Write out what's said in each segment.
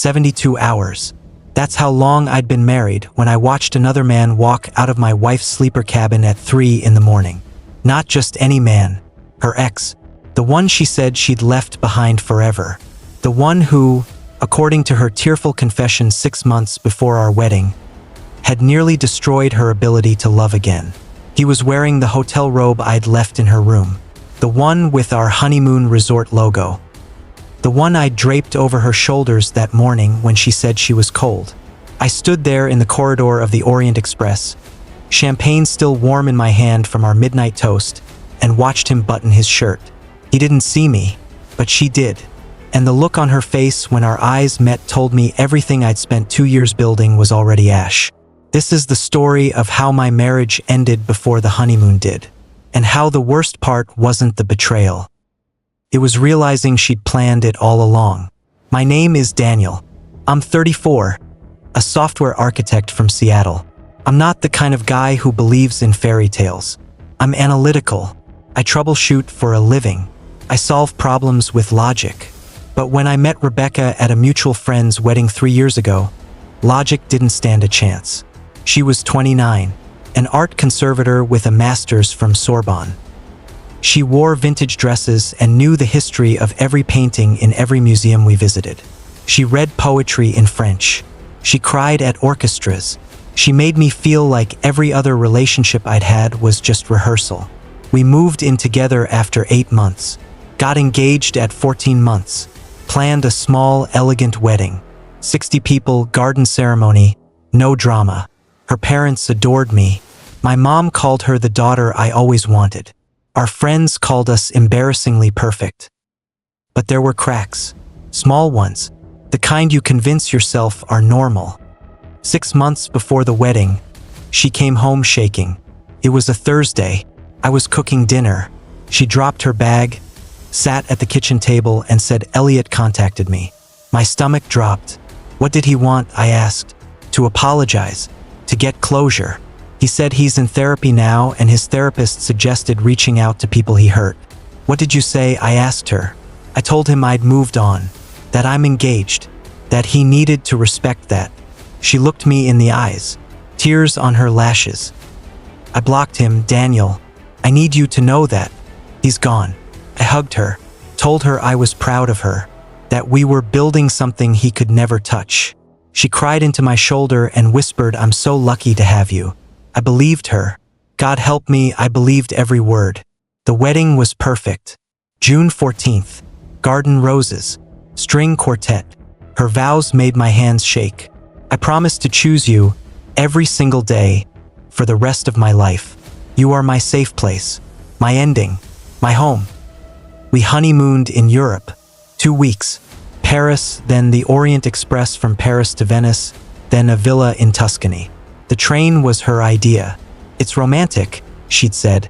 72 hours. That's how long I'd been married when I watched another man walk out of my wife's sleeper cabin at 3 in the morning. Not just any man, her ex. The one she said she'd left behind forever. The one who, according to her tearful confession 6 months before our wedding, had nearly destroyed her ability to love again. He was wearing the hotel robe I'd left in her room. The one with our honeymoon resort logo. The one I draped over her shoulders that morning when she said she was cold. I stood there in the corridor of the Orient Express, champagne still warm in my hand from our midnight toast, and watched him button his shirt. He didn't see me, but she did. And the look on her face when our eyes met told me everything I'd spent 2 years building was already ash. This is the story of how my marriage ended before the honeymoon did, and how the worst part wasn't the betrayal. It was realizing she'd planned it all along. My name is Daniel. I'm 34, a software architect from Seattle. I'm not the kind of guy who believes in fairy tales. I'm analytical. I troubleshoot for a living. I solve problems with logic. But when I met Rebecca at a mutual friend's wedding 3 years ago, logic didn't stand a chance. She was 29, an art conservator with a master's from Sorbonne. She wore vintage dresses and knew the history of every painting in every museum we visited. She read poetry in French. She cried at orchestras. She made me feel like every other relationship I'd had was just rehearsal. We moved in together after 8 months, got engaged at 14 months, planned a small, elegant wedding. 60 people, garden ceremony, no drama. Her parents adored me. My mom called her the daughter I always wanted. Our friends called us embarrassingly perfect. But there were cracks. Small ones. The kind you convince yourself are normal. 6 months before the wedding, she came home shaking. It was a Thursday. I was cooking dinner. She dropped her bag, sat at the kitchen table and said Elliot contacted me. My stomach dropped. What did he want? I asked. To apologize. To get closure. He said he's in therapy now and his therapist suggested reaching out to people he hurt. What did you say? I asked her. I told him I'd moved on, that I'm engaged, that he needed to respect that. She looked me in the eyes, tears on her lashes. I blocked him. Daniel, I need you to know that. He's gone. I hugged her, told her I was proud of her, that we were building something he could never touch. She cried into my shoulder and whispered, I'm so lucky to have you. I believed her. God help me, I believed every word. The wedding was perfect. June 14th. Garden roses. String quartet. Her vows made my hands shake. I promised to choose you every single day for the rest of my life. You are my safe place, my ending, my home. We honeymooned in Europe. 2 weeks. Paris, then the Orient Express from Paris to Venice, then a villa in Tuscany. The train was her idea. It's romantic, she'd said,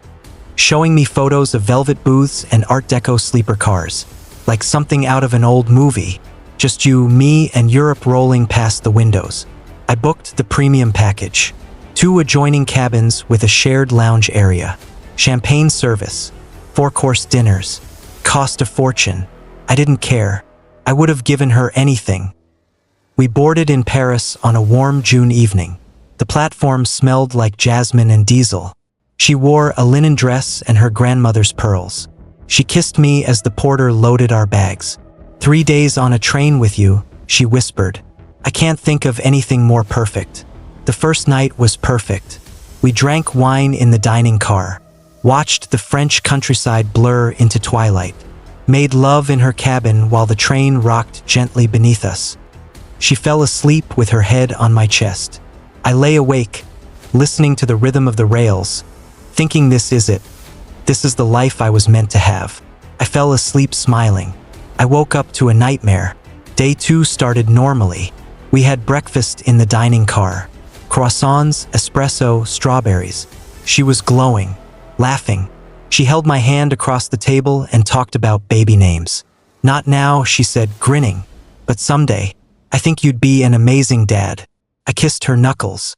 showing me photos of velvet booths and Art Deco sleeper cars, like something out of an old movie. Just you, me, and Europe rolling past the windows. I booked the premium package. 2 adjoining cabins with a shared lounge area. Champagne service. 4-course dinners. Cost a fortune. I didn't care. I would have given her anything. We boarded in Paris on a warm June evening. The platform smelled like jasmine and diesel. She wore a linen dress and her grandmother's pearls. She kissed me as the porter loaded our bags. 3 days on a train with you, she whispered. I can't think of anything more perfect. The first night was perfect. We drank wine in the dining car, watched the French countryside blur into twilight, made love in her cabin while the train rocked gently beneath us. She fell asleep with her head on my chest. I lay awake, listening to the rhythm of the rails, thinking this is it. This is the life I was meant to have. I fell asleep smiling. I woke up to a nightmare. Day 2 started normally. We had breakfast in the dining car. Croissants, espresso, strawberries. She was glowing, laughing. She held my hand across the table and talked about baby names. Not now, she said, grinning, but someday. I think you'd be an amazing dad. I kissed her knuckles.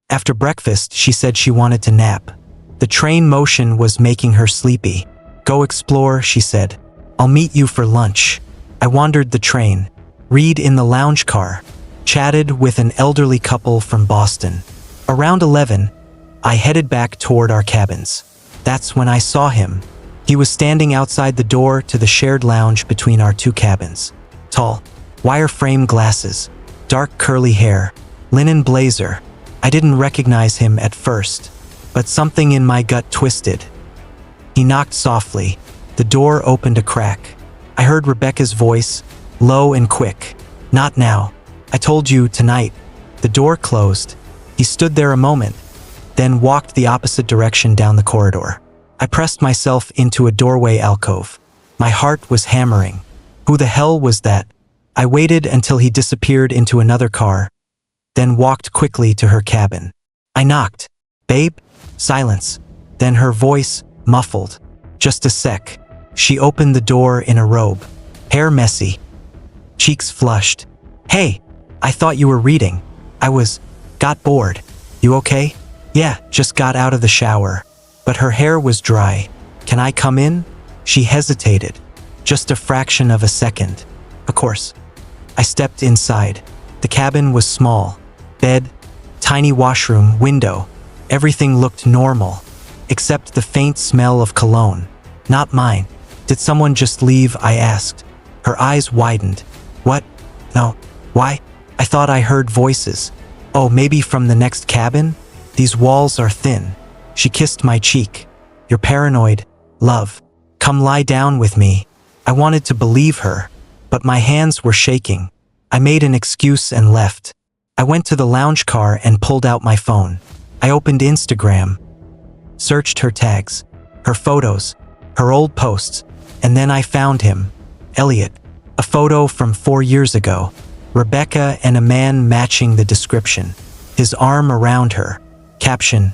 After breakfast, she said she wanted to nap. The train motion was making her sleepy. Go explore, she said. I'll meet you for lunch. I wandered the train, read in the lounge car, chatted with an elderly couple from Boston. Around 11, I headed back toward our cabins. That's when I saw him. He was standing outside the door to the shared lounge between our two cabins. Tall, wire-frame glasses, dark curly hair, linen blazer. I didn't recognize him at first, but something in my gut twisted. He knocked softly. The door opened a crack. I heard Rebecca's voice, low and quick. "Not now. I told you tonight." The door closed. He stood there a moment, then walked the opposite direction down the corridor. I pressed myself into a doorway alcove. My heart was hammering. Who the hell was that? I waited until he disappeared into another car, then walked quickly to her cabin. I knocked. "Babe?" Silence. Then her voice, muffled. "Just a sec." She opened the door in a robe. Hair messy. Cheeks flushed. "Hey, I thought you were reading." Got bored. "You okay?" "Yeah, just got out of the shower." But her hair was dry. "Can I come in?" She hesitated. Just a fraction of a second. Of course. I stepped inside. The cabin was small. Bed, tiny washroom, window. Everything looked normal, except the faint smell of cologne. Not mine. "Did someone just leave?" I asked. Her eyes widened. "What? No. Why?" I thought I heard voices. "Oh, maybe from the next cabin? These walls are thin." She kissed my cheek. "You're paranoid, love. Come lie down with me." I wanted to believe her, but my hands were shaking. I made an excuse and left. I went to the lounge car and pulled out my phone. I opened Instagram, searched her tags, her photos, her old posts, and then I found him. Elliot. A photo from 4 years ago. Rebecca and a man matching the description. His arm around her. Caption,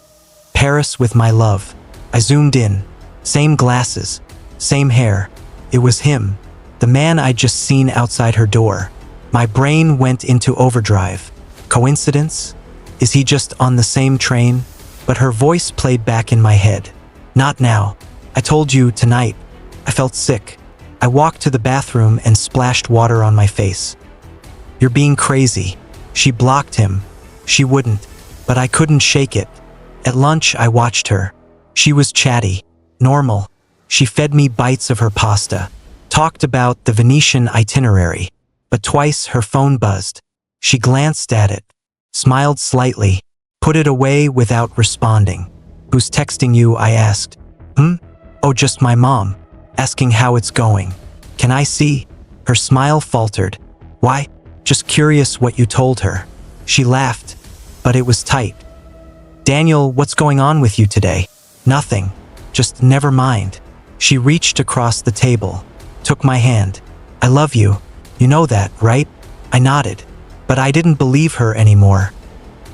"Paris with my love." I zoomed in. Same glasses. Same hair. It was him. The man I'd just seen outside her door. My brain went into overdrive. Coincidence? Is he just on the same train? But her voice played back in my head. "Not now. I told you tonight." I felt sick. I walked to the bathroom and splashed water on my face. "You're being crazy." She blocked him. She wouldn't, but I couldn't shake it. At lunch, I watched her. She was chatty, normal. She fed me bites of her pasta, talked about the Venetian itinerary, but twice her phone buzzed. She glanced at it, smiled slightly, put it away without responding. "Who's texting you?" I asked. "Oh, just my mom, asking how it's going." "Can I see?" Her smile faltered. "Why?" "Just curious what you told her." She laughed, but it was tight. "Daniel, what's going on with you today?" "Nothing. Just never mind." She reached across the table, took my hand. "I love you. You know that, right?" I nodded, but I didn't believe her anymore.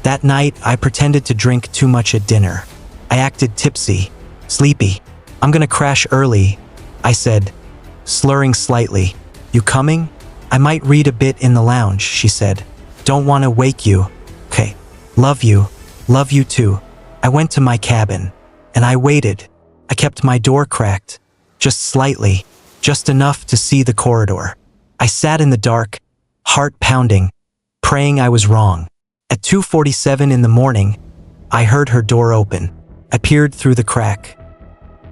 That night, I pretended to drink too much at dinner. I acted tipsy, sleepy. "I'm gonna crash early," I said, slurring slightly. "You coming?" "I might read a bit in the lounge," she said. "Don't want to wake you." "Okay. Love you. Love you too." I went to my cabin, and I waited. I kept my door cracked, just slightly, just enough to see the corridor. I sat in the dark, heart pounding, praying I was wrong. At 2:47 in the morning, I heard her door open. I peered through the crack.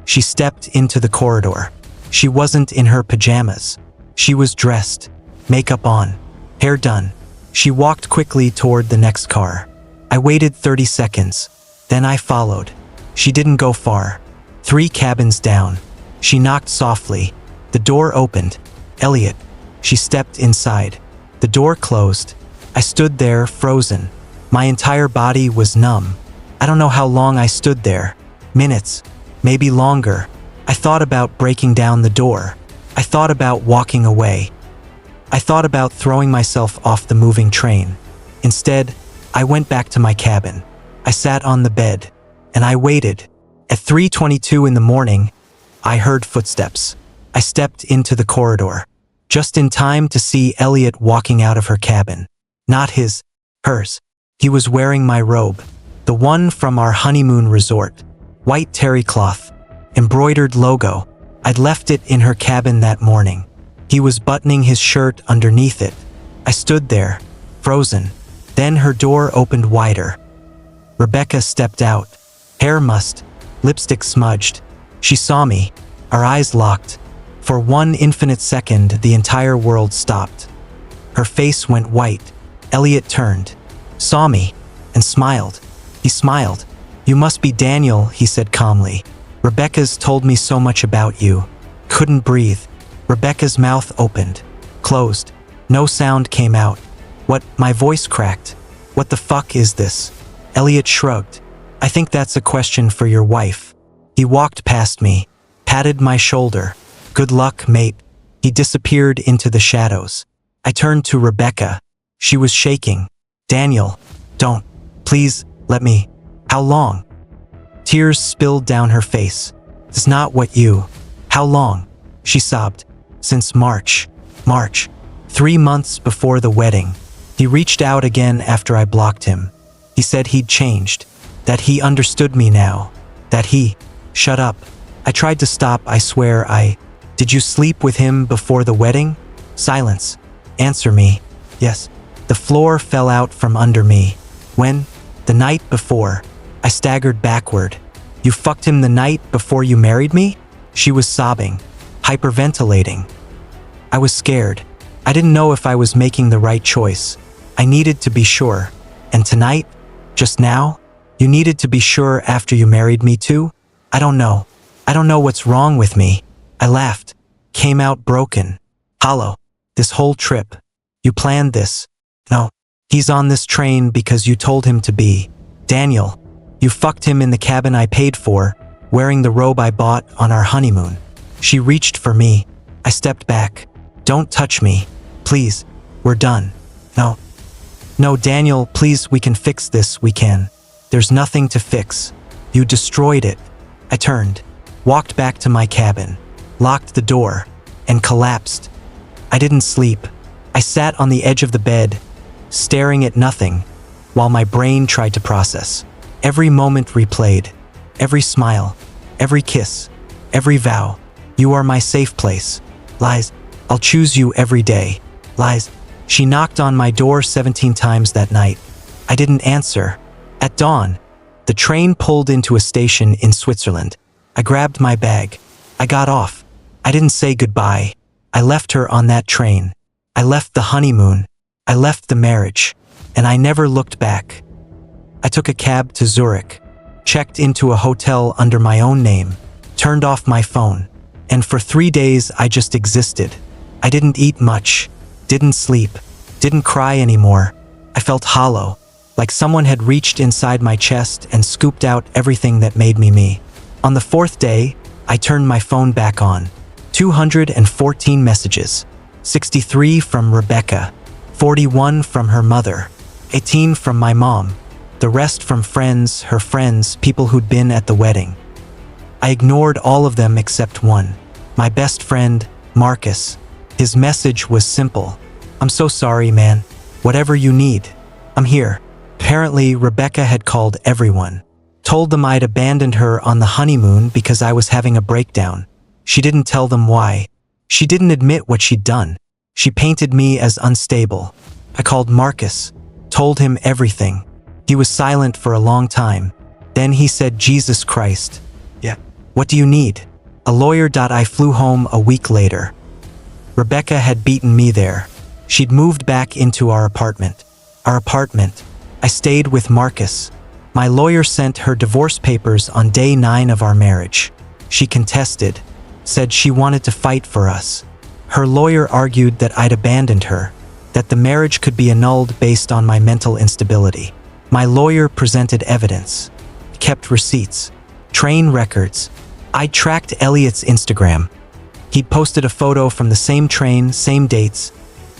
She stepped into the corridor. She wasn't in her pajamas. She was dressed, makeup on, hair done. She walked quickly toward the next car. I waited 30 seconds. Then I followed. She didn't go far. 3 cabins down. She knocked softly. The door opened. "Elliot." She stepped inside. The door closed. I stood there, frozen. My entire body was numb. I don't know how long I stood there. Minutes, maybe longer. I thought about breaking down the door. I thought about walking away. I thought about throwing myself off the moving train. Instead, I went back to my cabin. I sat on the bed, and I waited. At 3:22 in the morning, I heard footsteps. I stepped into the corridor, just in time to see Elliot walking out of her cabin. Not his, hers. He was wearing my robe, the one from our honeymoon resort. White terry cloth, embroidered logo. I'd left it in her cabin that morning. He was buttoning his shirt underneath it, I stood there, frozen. Then her door opened wider. Rebecca stepped out, hair mussed, lipstick smudged. She saw me, our eyes locked. For one infinite second, the entire world stopped. Her face went white. Elliot turned, saw me, and smiled. He smiled. "You must be Daniel," he said calmly. "Rebecca's told me so much about you." Couldn't breathe. Rebecca's mouth opened, closed. No sound came out. "What?" My voice cracked. "What the fuck is this?" Elliot shrugged. "I think that's a question for your wife." He walked past me, patted my shoulder. "Good luck, mate." He disappeared into the shadows. I turned to Rebecca. She was shaking. "Daniel, don't. Please, let me." "How long?" Tears spilled down her face. "It's not what you." "How long?" She sobbed. "Since March. March. 3 months before the wedding." He reached out again after I blocked him. He said he'd changed, that he understood me now, that he... Shut up. I tried to stop, I swear. Did you sleep with him before the wedding? Silence. Answer me. Yes. The floor fell out from under me. When? The night before. I staggered backward. You fucked him the night before you married me? She was sobbing, hyperventilating. I was scared. I didn't know if I was making the right choice. I needed to be sure. And tonight? Just now? You needed to be sure after you married me too? I don't know. I don't know what's wrong with me. I laughed. Came out broken. Hollow. This whole trip. You planned this. No. He's on this train because you told him to be. Daniel. You fucked him in the cabin I paid for, wearing the robe I bought on our honeymoon. She reached for me. I stepped back. Don't touch me. Please. We're done. No. No, Daniel, please, we can fix this, we can. There's nothing to fix. You destroyed it. I turned, walked back to my cabin, locked the door, and collapsed. I didn't sleep. I sat on the edge of the bed, staring at nothing, while my brain tried to process. Every moment replayed, every smile, every kiss, every vow. You are my safe place. Lies. I'll choose you every day. Lies. She knocked on my door 17 times that night. I didn't answer. At dawn, the train pulled into a station in Switzerland. I grabbed my bag. I got off. I didn't say goodbye. I left her on that train. I left the honeymoon. I left the marriage. And I never looked back. I took a cab to Zurich, checked into a hotel under my own name, turned off my phone, and for 3 days I just existed. I didn't eat much, didn't sleep, didn't cry anymore. I felt hollow, like someone had reached inside my chest and scooped out everything that made me me. On the 4th day, I turned my phone back on. 214 messages, 63 from Rebecca, 41 from her mother, 18 from my mom, the rest from friends, her friends, people who'd been at the wedding. I ignored all of them except one, my best friend, Marcus. His message was simple. I'm so sorry, man. Whatever you need, I'm here. Apparently, Rebecca had called everyone, told them I'd abandoned her on the honeymoon because I was having a breakdown. She didn't tell them why. She didn't admit what she'd done. She painted me as unstable. I called Marcus, told him everything. He was silent for a long time. Then he said, Jesus Christ. Yeah. What do you need? A lawyer. I flew home a week later. Rebecca had beaten me there. She'd moved back into our apartment. Our apartment. I stayed with Marcus. My lawyer sent her divorce papers on day 9 of our marriage. She contested, said she wanted to fight for us. Her lawyer argued that I'd abandoned her, that the marriage could be annulled based on my mental instability. My lawyer presented evidence, kept receipts, train records. I tracked Elliot's Instagram. He'd posted a photo from the same train, same dates,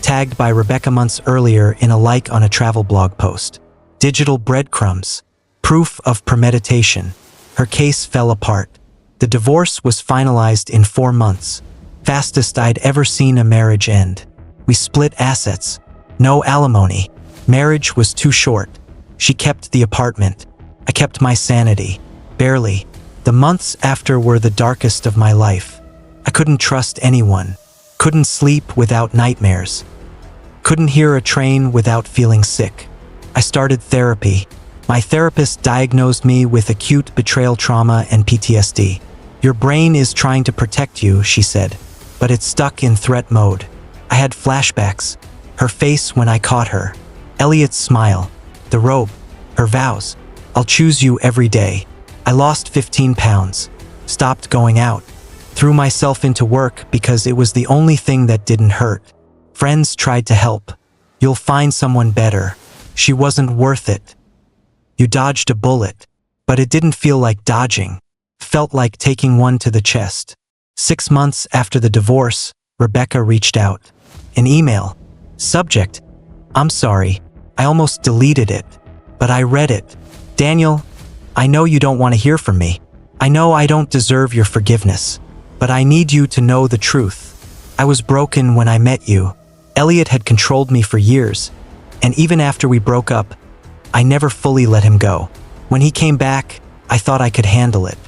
tagged by Rebecca months earlier in a like on a travel blog post. Digital breadcrumbs, proof of premeditation. Her case fell apart. The divorce was finalized in 4 months, fastest I'd ever seen a marriage end. We split assets, no alimony. Marriage was too short. She kept the apartment. I kept my sanity, barely. The months after were the darkest of my life. I couldn't trust anyone, couldn't sleep without nightmares. Couldn't hear a train without feeling sick. I started therapy. My therapist diagnosed me with acute betrayal trauma and PTSD. Your brain is trying to protect you, she said, but it's stuck in threat mode. I had flashbacks. Her face when I caught her. Elliot's smile. The robe. Her vows. I'll choose you every day. I lost 15 pounds. Stopped going out. Threw myself into work because it was the only thing that didn't hurt. Friends tried to help. You'll find someone better. She wasn't worth it. You dodged a bullet, but it didn't feel like dodging. Felt like taking one to the chest. 6 months after the divorce, Rebecca reached out. An email. Subject: I'm sorry. I almost deleted it, but I read it. Daniel, I know you don't want to hear from me. I know I don't deserve your forgiveness, but I need you to know the truth. I was broken when I met you. Elliot had controlled me for years, and even after we broke up, I never fully let him go. When he came back, I thought I could handle it.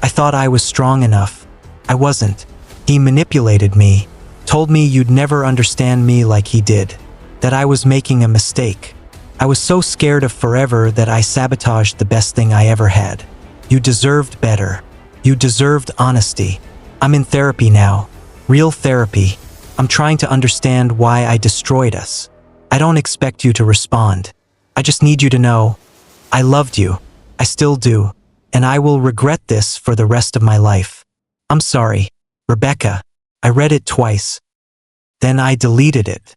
I thought I was strong enough. I wasn't. He manipulated me, told me you'd never understand me like he did, that I was making a mistake. I was so scared of forever that I sabotaged the best thing I ever had. You deserved better. You deserved honesty. I'm in therapy now. Real therapy. I'm trying to understand why I destroyed us. I don't expect you to respond. I just need you to know, I loved you. I still do. And I will regret this for the rest of my life. I'm sorry, Rebecca. I read it twice. Then I deleted it.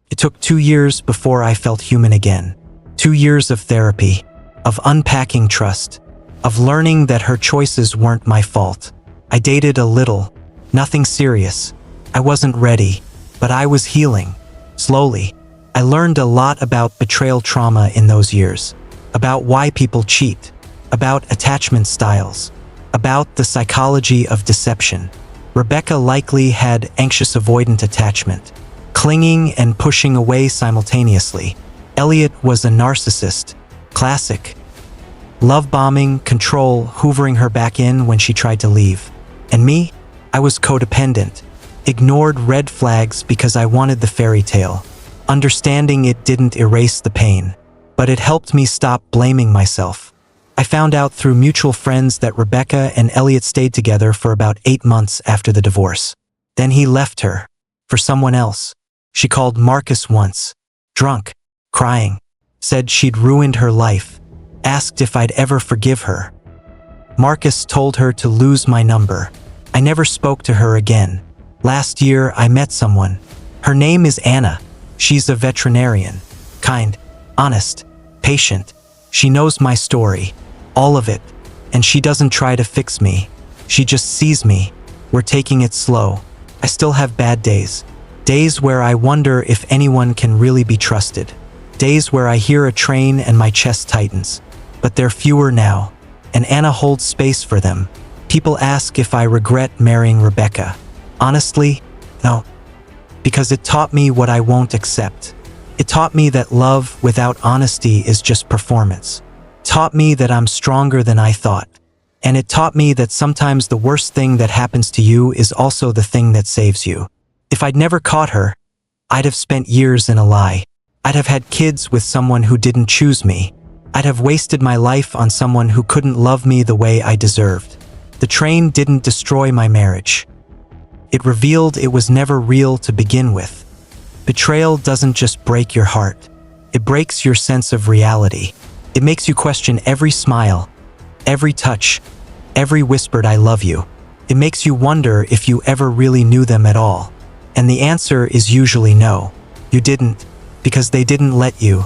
It took 2 years before I felt human again. 2 years of therapy, of unpacking trust, of learning that her choices weren't my fault. I dated a little, nothing serious. I wasn't ready, but I was healing. Slowly, I learned a lot about betrayal trauma in those years, about why people cheat, about attachment styles, about the psychology of deception. Rebecca likely had anxious avoidant attachment, clinging and pushing away simultaneously. Elliot was a narcissist, classic. Love bombing, control, hoovering her back in when she tried to leave. And me? I was codependent. Ignored red flags because I wanted the fairy tale. Understanding it didn't erase the pain, but it helped me stop blaming myself. I found out through mutual friends that Rebecca and Elliot stayed together for about 8 months after the divorce. Then he left her for someone else. She called Marcus once, drunk, crying, said she'd ruined her life, asked if I'd ever forgive her. Marcus told her to lose my number. I never spoke to her again. Last year, I met someone. Her name is Anna. She's a veterinarian. Kind, honest, patient. She knows my story, all of it, and she doesn't try to fix me. She just sees me. We're taking it slow. I still have bad days. Days where I wonder if anyone can really be trusted. Days where I hear a train and my chest tightens. But they're fewer now, and Anna holds space for them. People ask if I regret marrying Rebecca. Honestly, no. Because it taught me what I won't accept. It taught me that love without honesty is just performance. Taught me that I'm stronger than I thought. And it taught me that sometimes the worst thing that happens to you is also the thing that saves you. If I'd never caught her, I'd have spent years in a lie. I'd have had kids with someone who didn't choose me. I'd have wasted my life on someone who couldn't love me the way I deserved. The train didn't destroy my marriage. It revealed it was never real to begin with. Betrayal doesn't just break your heart. It breaks your sense of reality. It makes you question every smile, every touch, every whispered I love you. It makes you wonder if you ever really knew them at all. And the answer is usually no. You didn't, because they didn't let you.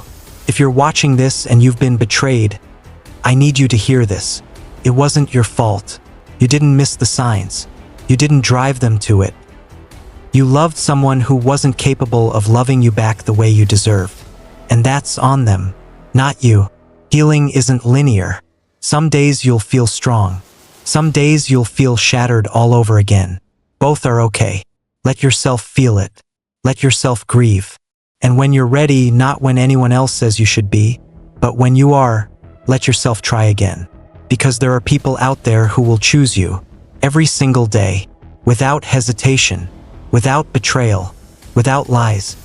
If you're watching this and you've been betrayed, I need you to hear this. It wasn't your fault. You didn't miss the signs. You didn't drive them to it. You loved someone who wasn't capable of loving you back the way you deserved. And that's on them, not you. Healing isn't linear. Some days you'll feel strong. Some days you'll feel shattered all over again. Both are okay. Let yourself feel it. Let yourself grieve. And when you're ready, not when anyone else says you should be, but when you are, let yourself try again. Because there are people out there who will choose you every single day, without hesitation, without betrayal, without lies.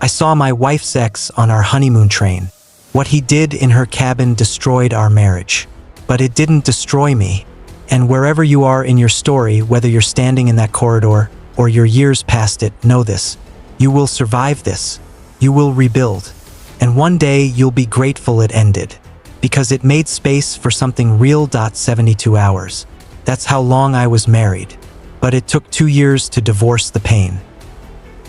I saw my wife's ex on our honeymoon train. What he did in her cabin destroyed our marriage. But it didn't destroy me. And wherever you are in your story, whether you're standing in that corridor or you're years past it, know this. You will survive this. You will rebuild. And one day you'll be grateful it ended. Because it made space for something real. 72 hours. That's how long I was married. But it took 2 years to divorce the pain.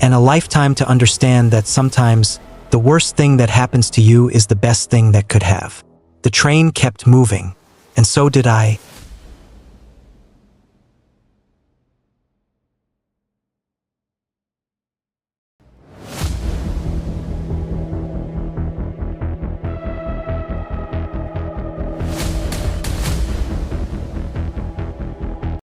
And a lifetime to understand that sometimes the worst thing that happens to you is the best thing that could have. The train kept moving. And so did I.